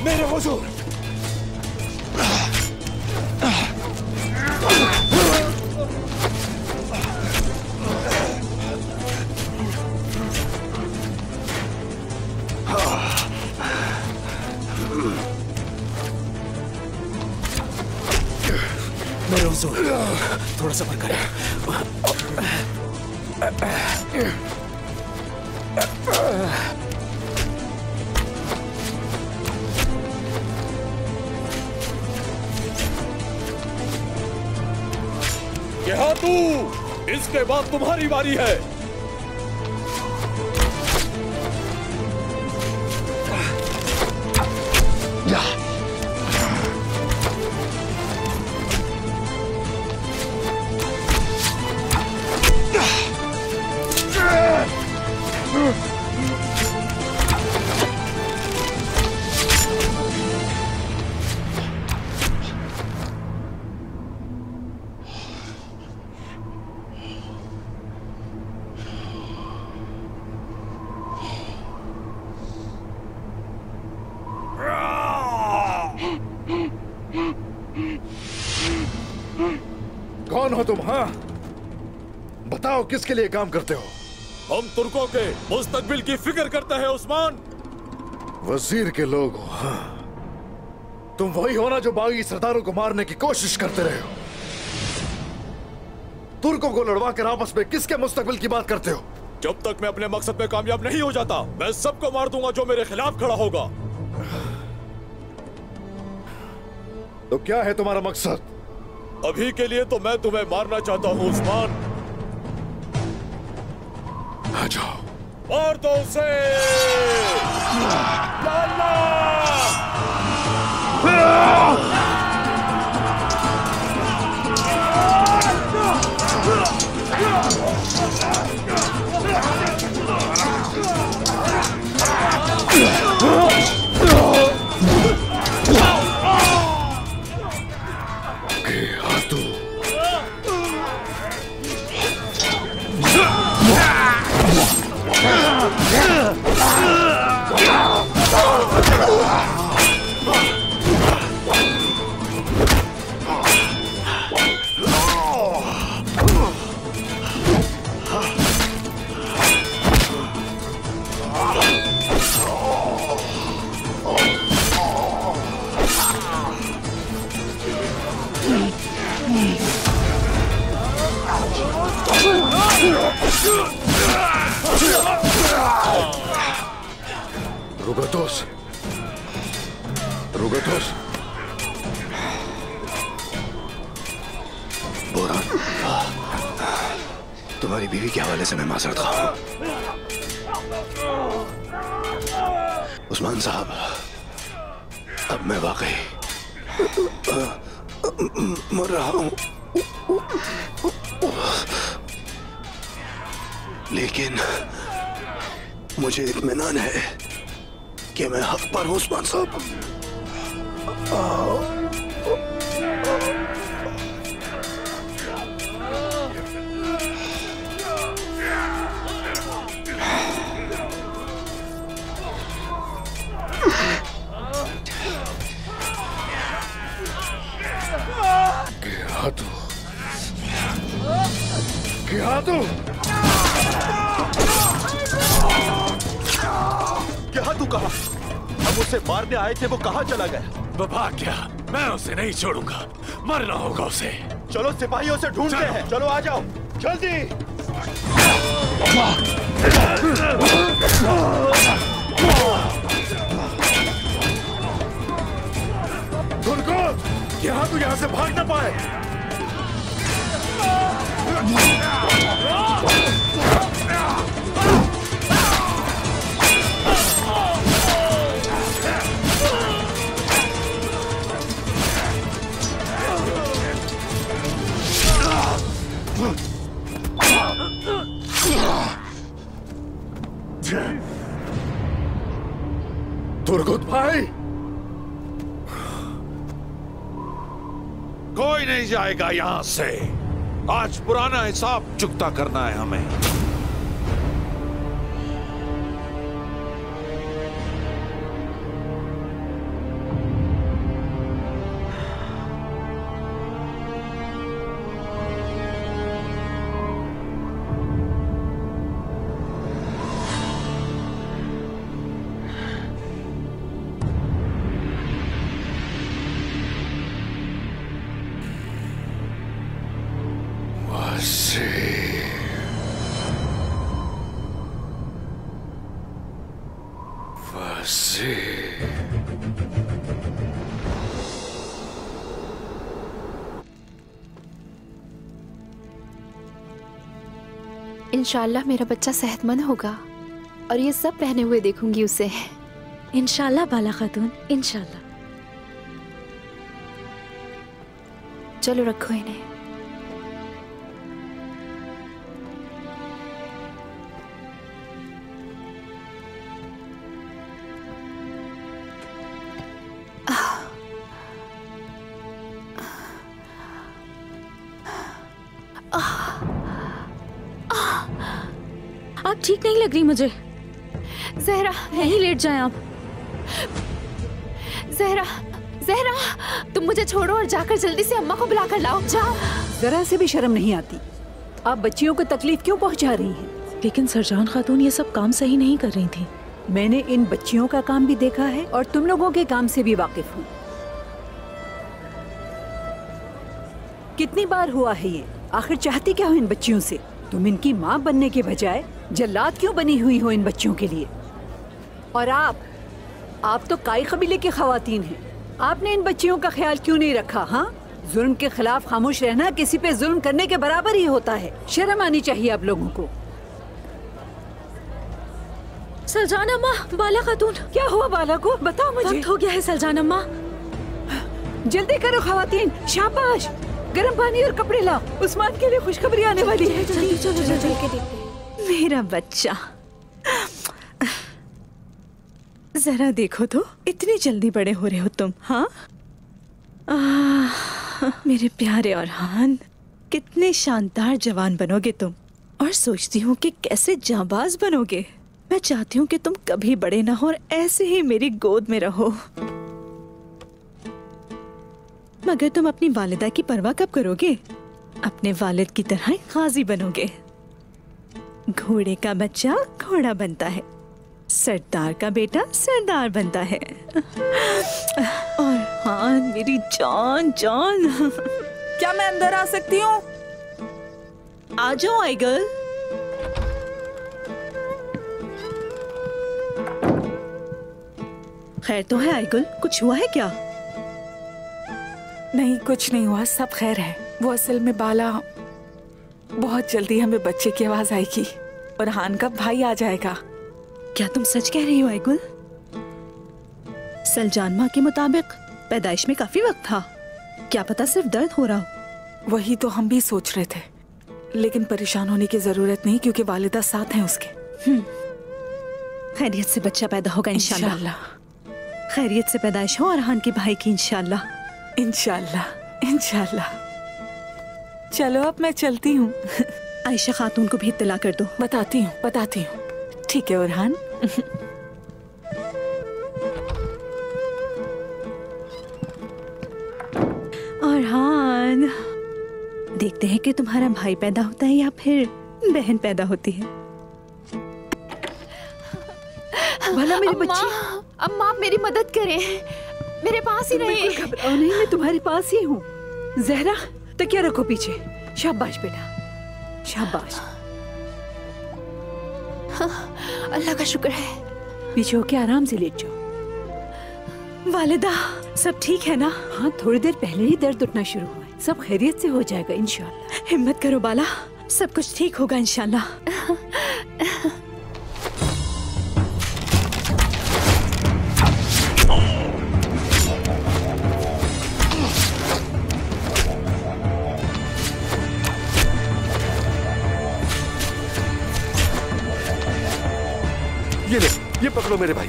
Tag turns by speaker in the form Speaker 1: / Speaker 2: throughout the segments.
Speaker 1: मेरे हुजूर, मेरे हुजूर, थोड़ा सब्र करें।
Speaker 2: यहाँ तू, इसके बाद तुम्हारी बारी है।
Speaker 3: कौन हो तुम? हाँ, बताओ किसके लिए काम करते हो?
Speaker 2: हम तुर्कों के मुस्तकबिल की फिक्र करते हैं उस्मान।
Speaker 3: वजीर के लोग हो? हाँ, तुम वही हो ना जो बागी सरदारों को मारने की कोशिश करते रहे हो। तुर्कों को लड़वा कर आपस में किसके मुस्तकबिल की बात करते हो?
Speaker 2: जब तक मैं अपने मकसद में कामयाब नहीं हो जाता, मैं सबको मार दूंगा जो मेरे खिलाफ खड़ा होगा।
Speaker 3: तो क्या है तुम्हारा मकसद?
Speaker 2: अभी के लिए तो मैं तुम्हें मारना चाहता हूँ उस्मान।
Speaker 3: आ जाओ।
Speaker 2: मार दो उसे।
Speaker 3: रुगतोस, रुगतोस,
Speaker 4: बोरान, तुम्हारी बीवी के हवाले से मैं माजरत खा हूं। उस्मान साहब, अब मैं वाकई मर रहा हूं, लेकिन मुझे इत्मीनान है कि मैं हक पर हूं उस्मान साहब।
Speaker 3: क्या तू?
Speaker 1: क्या तू कहा? हम उसे मारने आए थे, वो कहाँ चला गया?
Speaker 5: वो भाग गया। मैं उसे नहीं छोड़ूंगा, मरना होगा उसे।
Speaker 1: चलो सिपाहियों से ढूंढते हैं। चलो आ जाओ जल्दी।
Speaker 3: तुर्को, यहाँ तू यहाँ से भाग ना पाए। तुर्गुत भाई,
Speaker 5: कोई नहीं जाएगा यहां से। आज पुराना हिसाब चुकता करना है हमें।
Speaker 3: वज़ीर।
Speaker 6: इंशाल्लाह मेरा बच्चा सेहतमंद होगा और ये सब पहने हुए देखूंगी उसे।
Speaker 7: इंशाल्लाह बाला खातून, इंशाल्लाह।
Speaker 6: चलो रखो इन्हें।
Speaker 7: आप ठीक नहीं लग रही मुझे।
Speaker 6: ज़हरा
Speaker 7: यहीं लेट जाएं आप।
Speaker 6: ज़हरा, ज़हरा, तुम मुझे छोड़ो और जाकर जल्दी से अम्मा को बुलाकर लाओ। जाओ।
Speaker 8: जरा से भी शर्म नहीं आती। आप बच्चियों को तकलीफ क्यों पहुंचा रही हैं?
Speaker 7: लेकिन सरजान खातून ये सब काम सही नहीं कर रही थी।
Speaker 8: मैंने इन बच्चियों का काम भी देखा है और तुम लोगों के काम से भी वाकिफ हूँ। कितनी बार हुआ है ये? आखिर चाहती क्या हो इन बच्चियों से? तुम इनकी माँ बनने के बजाय जल्लाद क्यों बनी हुई हो इन बच्चियों के लिए? और आप तो काई कबीले की खवातीन हैं। आपने इन बच्चियों का ख्याल क्यों नहीं रखा? हाँ, जुल्म के खिलाफ खामोश रहना किसी पे जुल्म करने के बराबर ही होता है। शर्म आनी चाहिए आप लोगों को।
Speaker 7: सरजान अम्मा, बाला खातून।
Speaker 8: क्या हुआ बाला को? बताओ मुझे।
Speaker 7: वक्त हो गया है सरजान अम्मा।
Speaker 8: जल्दी करो खवातीन, शाबाश। गर्म पानी और कपड़े लाओ, उस्मान के लिए खुशखबरी आने वाली है।
Speaker 7: जल्दी चलो, जल्दी के देखते। मेरा बच्चा, जरा देखो तो, इतनी जल्दी बड़े हो रहे हो तुम। हाँ, मेरे प्यारे औरहान, कितने शानदार जवान बनोगे तुम। और सोचती हूँ कि कैसे जांबाज बनोगे। मैं चाहती हूँ कि तुम कभी बड़े ना हो और ऐसे ही मेरी गोद में रहो। मगर तुम अपनी वालिदा की परवाह कब करोगे? अपने वालिद की तरह गाजी बनोगे। घोड़े का बच्चा घोड़ा बनता है, सरदार का बेटा सरदार बनता है। और हाँ मेरी जान जान।
Speaker 8: क्या मैं अंदर आ सकती हूँ?
Speaker 7: आ जाओ आइगल। खैर तो है आइगल, कुछ हुआ है क्या?
Speaker 9: नहीं, कुछ नहीं हुआ, सब खैर है। वो असल में बाला, बहुत जल्दी हमें बच्चे की आवाज आएगी और हान का भाई आ जाएगा।
Speaker 7: क्या तुम सच कह रही हो आइगुल? सलजान माँ के मुताबिक पैदाइश में काफी वक्त था, क्या पता सिर्फ दर्द हो रहा हो।
Speaker 9: वही तो हम भी सोच रहे थे, लेकिन परेशान होने की जरूरत नहीं क्योंकि वालिदा साथ हैं उसके।
Speaker 7: खैरियत से बच्चा पैदा होगा इंशाल्लाह। खैरियत से पैदाइश हो और हान के भाई की इंशाल्लाह।
Speaker 9: इंशाल्लाह इंशाल्लाह। चलो अब मैं चलती हूँ।
Speaker 7: आयशा खातून को भी इत्तला कर दो।
Speaker 9: बताती हूँ। ठीक है ओरहान।
Speaker 7: ओरहान, देखते हैं कि तुम्हारा भाई पैदा होता है या फिर बहन पैदा होती है।
Speaker 8: भला मेरी बच्ची।
Speaker 6: अम्मा आप मेरी मदद करें, मेरे पास ही रहिए।
Speaker 8: घबराओ नहीं, मैं तुम्हारे पास ही हूँ। जहरा, तकिया रखो पीछे। शाबाश बेटा, शाबाश।
Speaker 6: अल्लाह का शुक्र है।
Speaker 8: पीछे होके आराम से लेट जाओ।
Speaker 7: वालिदा, सब ठीक है ना?
Speaker 8: हाँ, थोड़ी देर पहले ही दर्द उठना शुरू हुआ है। सब खैरियत से हो जाएगा इंशाल्लाह।
Speaker 7: हिम्मत करो बाला, सब कुछ ठीक होगा इंशाल्लाह।
Speaker 1: ये ले, ये पकड़ो मेरे भाई।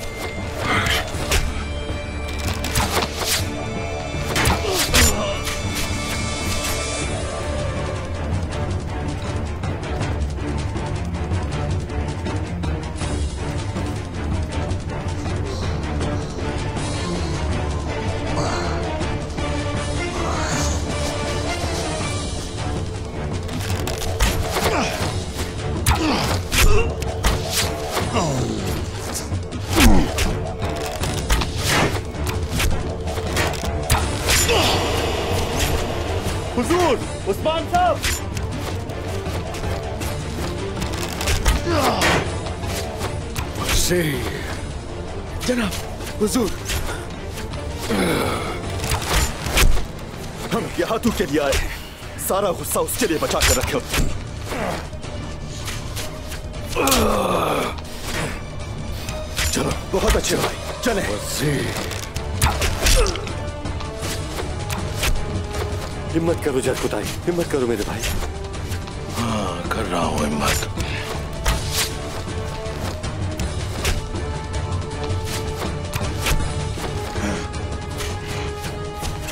Speaker 1: हुजूर, उस्मान साहब।
Speaker 3: वज़ीर,
Speaker 2: जनाब,
Speaker 1: हुजूर, हम यादू के लिए आए हैं। सारा गुस्सा उसके लिए बचा कर रखे हो। चलो, बहुत अच्छे भाई, चले।
Speaker 4: हिम्मत करो जरकुताई, हिम्मत करो मेरे भाई।
Speaker 5: हाँ, कर रहा हूँ हिम्मत।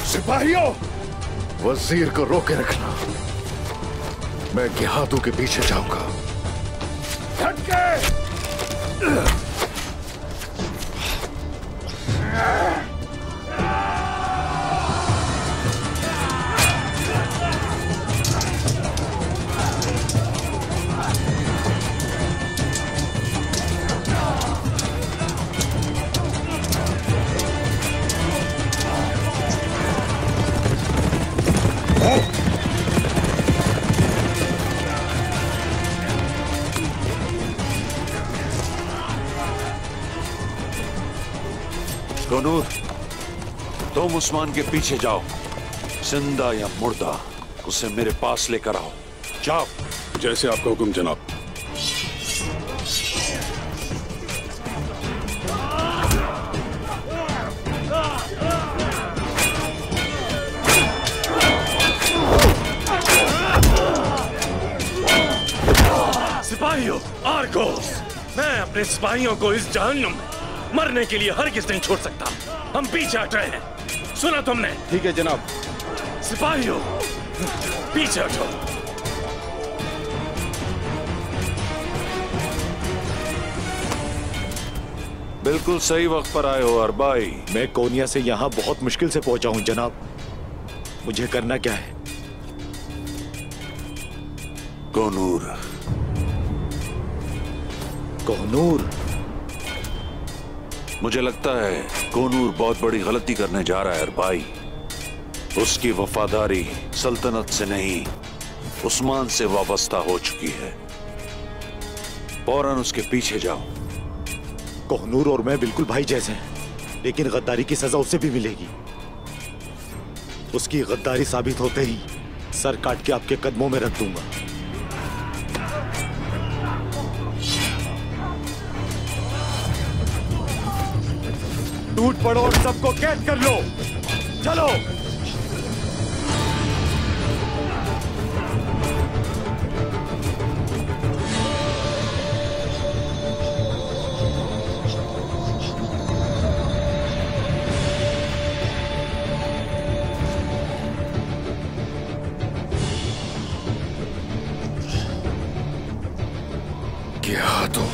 Speaker 3: सिपाहियों, वजीर को रोके रखना। मैं गेहातू के पीछे जाऊंगा। हट के!
Speaker 5: गोनूर, तुम उस्मान के पीछे जाओ। जिंदा या मुर्दा उसे मेरे पास लेकर आओ। जाओ।
Speaker 2: जैसे आपका हुक्म जनाब।
Speaker 5: सिपाहियों, आर्गोस, मैं अपने सिपाहियों को इस जहन्नुम में मरने के लिए हरगिज़ नहीं छोड़ सकता। हम पीछे हट रहे हैं। सुना तुमने?
Speaker 1: ठीक है जनाब।
Speaker 5: सिपाहियों, पीछे हटो। बिल्कुल सही वक्त पर आए हो अरबाई।
Speaker 1: मैं कोनिया से यहाँ बहुत मुश्किल से पहुंचा हूँ जनाब। मुझे करना क्या है?
Speaker 5: कोनूर।
Speaker 1: कोनूर?
Speaker 5: मुझे लगता है कोनूर बहुत बड़ी गलती करने जा रहा है अरबाई। उसकी वफादारी सल्तनत से नहीं, उस्मान से वाबस्ता हो चुकी है। फौरन उसके पीछे जाओ।
Speaker 1: कोहनूर और मैं बिल्कुल भाई जैसे हैं, लेकिन गद्दारी की सजा उसे भी मिलेगी। उसकी गद्दारी साबित होते ही सर काट के आपके कदमों में रख दूंगा। टूट पड़ो और सबको कैद कर लो। चलो।
Speaker 3: क्या तो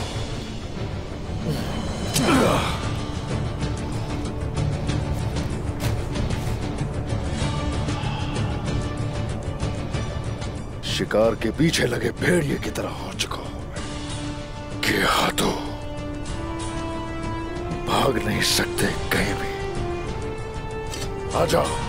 Speaker 3: शिकार के पीछे लगे भेड़िए की तरह हो चुका हूं मैं। क्या तो भाग नहीं सकते कहीं भी। आ जाओ।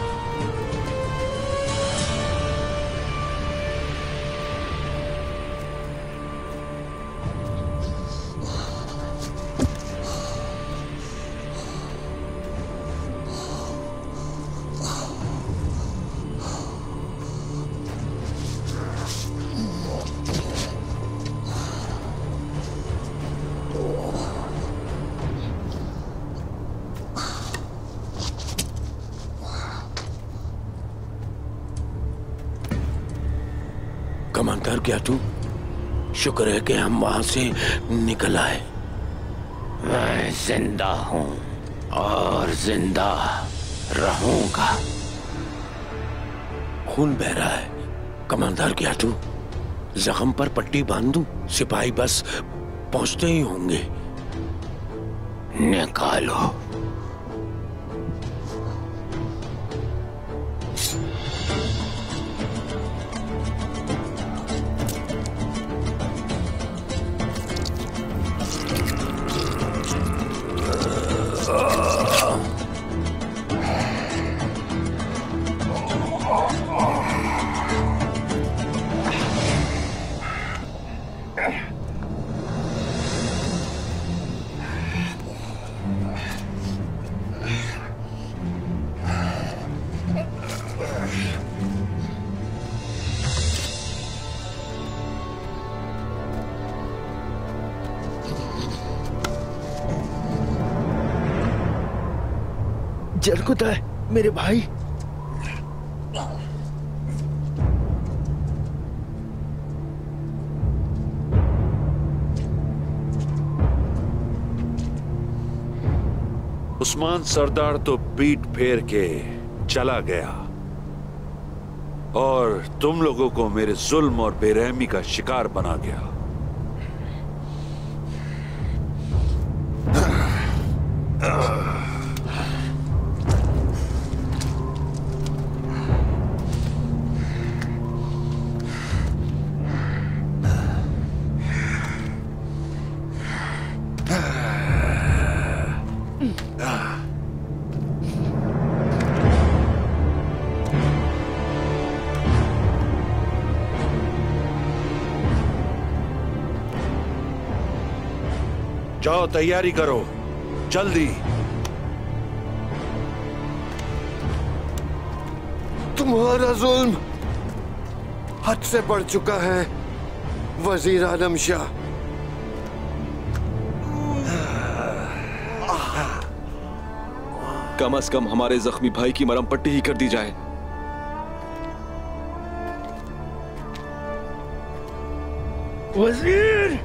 Speaker 5: कमांडर ग्याटू, शुक्र है कि हम वहां से निकल आए। मैं जिंदा हूं और जिंदा रहूंगा। खून बह रहा है। कमांडर ग्याटू, जख्म पर पट्टी बांध दूं? सिपाही बस पहुंचते ही होंगे। निकालो।
Speaker 10: जरकुता है मेरे भाई।
Speaker 5: उस्मान सरदार तो पीठ फेर के चला गया और तुम लोगों को मेरे जुल्म और बेरहमी का शिकार बना गया। जाओ तैयारी करो जल्दी।
Speaker 4: तुम्हारा जुल्म हद से बढ़ चुका है वजीर आलम शाह।
Speaker 11: कम से कम हमारे जख्मी भाई की मरहम पट्टी ही कर दी जाए।
Speaker 10: वजीर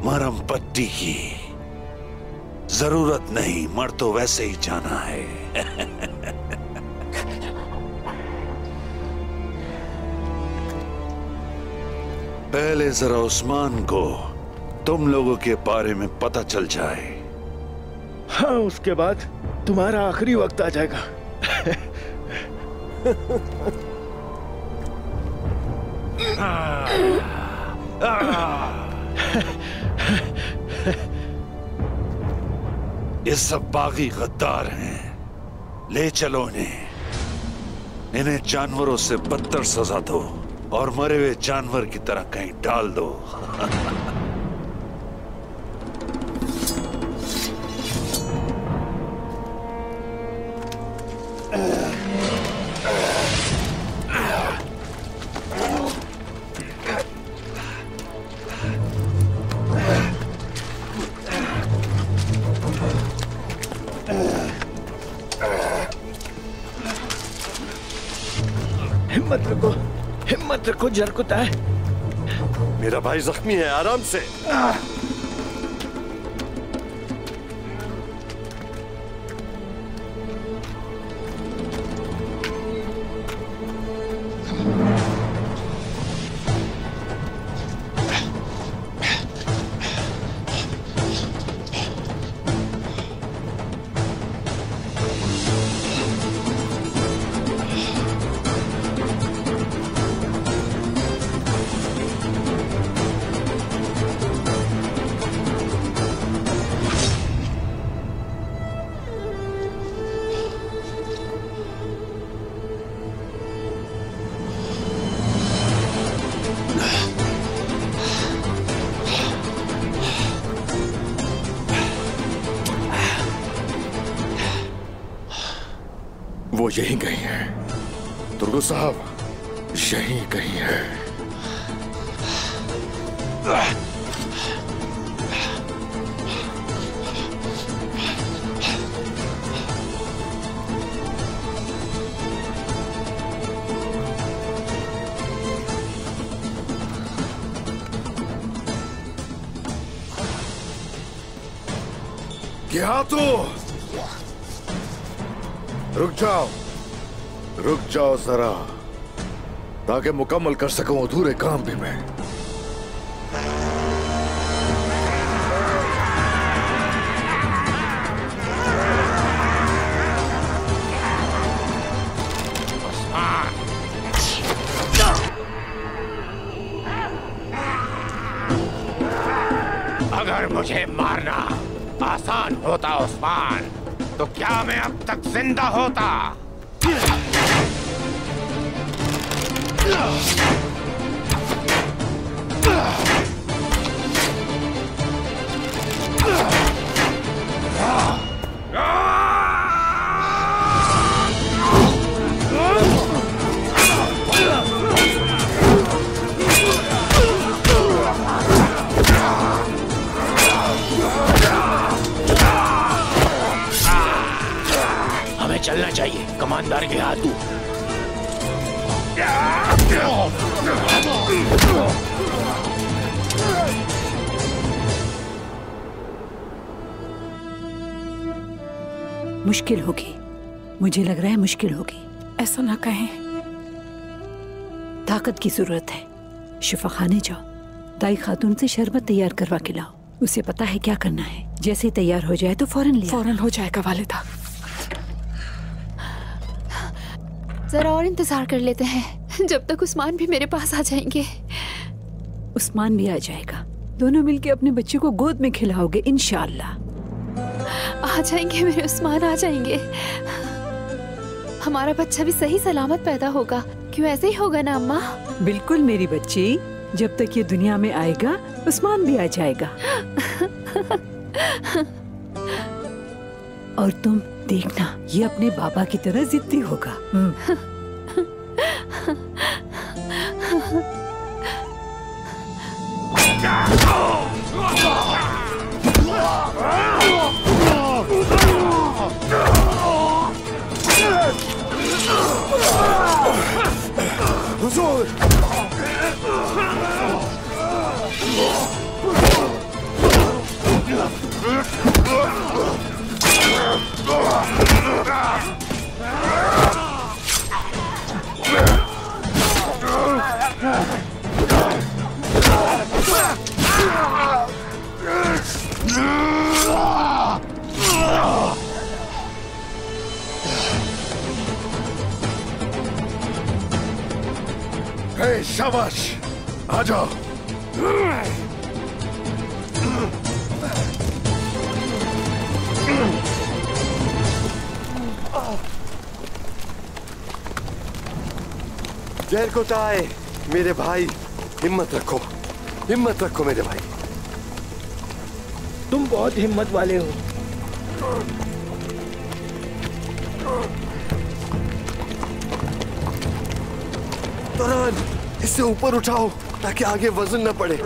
Speaker 5: मरहम पट्टी की जरूरत नहीं, मर तो वैसे ही जाना है। पहले जरा उस्मान को तुम लोगों के बारे में पता चल जाए।
Speaker 10: हाँ, उसके बाद तुम्हारा आखिरी वक्त आ जाएगा।
Speaker 5: ये सब बागी गद्दार हैं, ले चलो इन्हें जानवरों से बदतर सजा दो और मरे हुए जानवर की तरह कहीं डाल दो।
Speaker 10: हिम्मत रखो जरकुता है।
Speaker 4: मेरा भाई जख्मी है, आराम से।
Speaker 3: वो यहीं कहीं है, तुर्गो साहब, यहीं कहीं है। क्या तो रुक जाओ जरा, ताकि मुकम्मल कर सकूं अधूरे काम भी मैं।
Speaker 12: अगर मुझे मारना आसान होता उस्मान, तो क्या मैं अब तक जिंदा होता? चलना चाहिए। कमांडर के हाथ तू।
Speaker 8: मुश्किल होगी, मुझे लग रहा है मुश्किल होगी।
Speaker 9: ऐसा ना कहें।
Speaker 8: ताकत की जरूरत है। शिफा खाने जाओ, दाई खातून से शरबत तैयार करवा के लाओ। उसे पता है क्या करना है। जैसे ही तैयार हो जाए तो फौरन
Speaker 9: हो जाएगा वालिदा।
Speaker 6: जरा और इंतजार कर लेते हैं जब तक उस्मान भी मेरे पास आ जाएंगे।
Speaker 8: उस्मान भी आ जाएगा। दोनों मिलके अपने बच्चे को गोद में खिलाओगे इंशाअल्लाह।
Speaker 6: आ जाएंगे मेरे उस्मान, आ जाएंगे। हमारा बच्चा भी सही सलामत पैदा होगा। क्यों ऐसे ही होगा ना अम्मा?
Speaker 8: बिल्कुल मेरी बच्ची, जब तक ये दुनिया में आएगा उस्मान भी आ जाएगा। और तुम देखना, ये अपने बाबा की तरह जिद्दी होगा।
Speaker 3: हुजूर! हे शाबाश, आ जाओ।
Speaker 13: जहर को ताए मेरे भाई, हिम्मत रखो, हिम्मत रखो मेरे भाई।
Speaker 10: तुम बहुत हिम्मत वाले हो।
Speaker 13: तुरंत इससे ऊपर उठाओ ताकि आगे वजन न पड़े।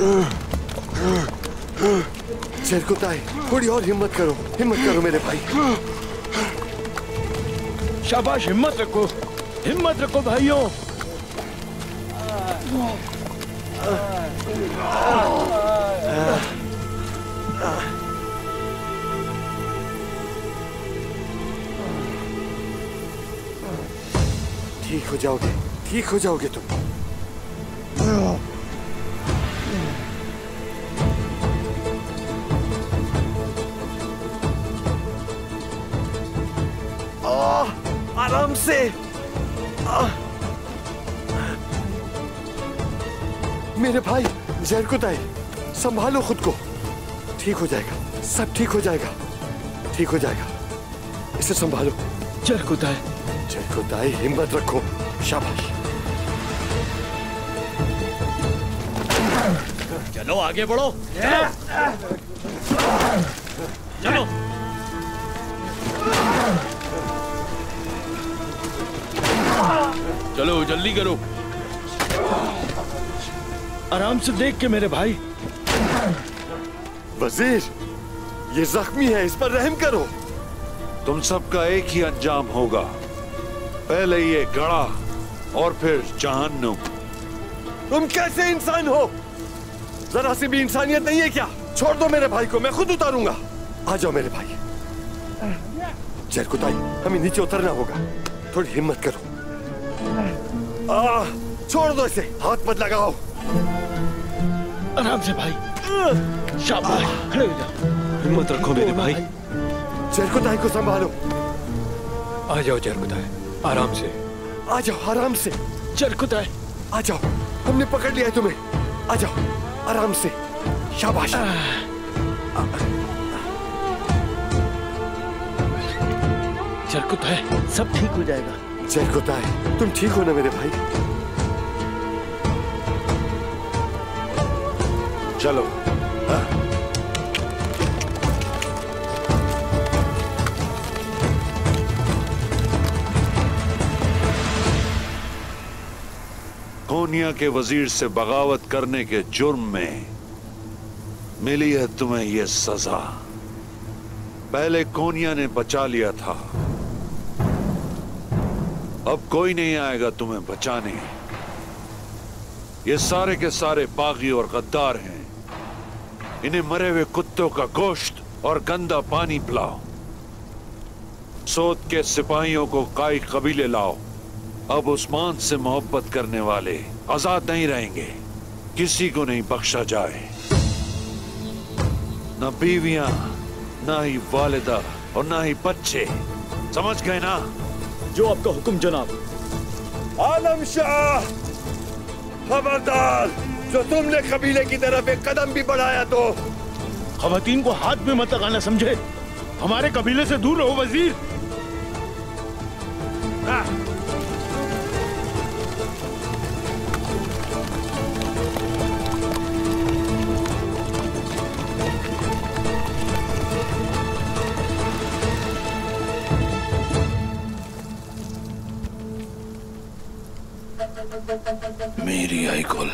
Speaker 13: जहर को ताए, थोड़ी और हिम्मत करो मेरे भाई।
Speaker 10: शाबाश, हिम्मत रखो भाइयों।
Speaker 13: ठीक हो जाओगे तुम। आराम से। मेरे भाई जहर को ताई, संभालो खुद को। ठीक हो जाएगा, सब ठीक हो जाएगा। इसे संभालो।
Speaker 10: जहर को ताई,
Speaker 13: हिम्मत रखो। शाबाश।
Speaker 2: चलो आगे बढ़ो। चलो।
Speaker 10: चलो जल्दी करो। आराम से देख के मेरे भाई।
Speaker 13: वजीर, ये जख्मी है, इस पर रहम करो।
Speaker 5: तुम सबका एक ही अंजाम होगा, पहले ये गड़ा और फिर जहन्नुम।
Speaker 13: तुम कैसे इंसान हो? जरा सी भी इंसानियत नहीं है क्या? छोड़ दो मेरे भाई को, मैं खुद उतारूंगा। आ जाओ मेरे भाई। जहर को ताई, हमें नीचे उतरना होगा, थोड़ी हिम्मत करो। छोड़ दो इसे, हाथ मत लगाओ।
Speaker 10: आराम से भाई। शाबाश, खड़े हो जाओ।
Speaker 11: हिम्मत रखो मेरे भाई।
Speaker 13: जहर को ताई को संभालो।
Speaker 10: आ जाओ जहर को ताई, आराम से।
Speaker 13: आ जाओ आराम से।
Speaker 10: जहर को ताई,
Speaker 13: आ जाओ, हमने पकड़ लिया है तुम्हें। आ जाओ आराम से। शाबाश।
Speaker 10: जहर को ताई, सब ठीक हो जाएगा।
Speaker 13: जहर को ताई, तुम ठीक हो ना मेरे भाई?
Speaker 5: चलो। कोनिया के वजीर से बगावत करने के जुर्म में मिली है तुम्हें ये सजा। पहले कोनिया ने बचा लिया था, अब कोई नहीं आएगा तुम्हें बचाने। ये सारे के सारे बागी और गद्दार हैं। इन्हें मरे हुए कुत्तों का गोश्त और गंदा पानी पिलाओ। सोत के सिपाहियों को काई कबीले लाओ। अब उस्मान से मोहब्बत करने वाले आजाद नहीं रहेंगे। किसी को नहीं बख्शा जाए, न बीवियां, न ही वालिदा और न ही बच्चे। समझ गए ना?
Speaker 2: जो आपका हुक्म जनाब।
Speaker 13: आलम शाह, खबरदार, जो तुमने कबीले की तरफ एक कदम भी बढ़ाया तो
Speaker 10: खवातीन को हाथ में मत लगाना, समझे? हमारे कबीले से दूर रहो वजीर।
Speaker 4: मेरी आई कुल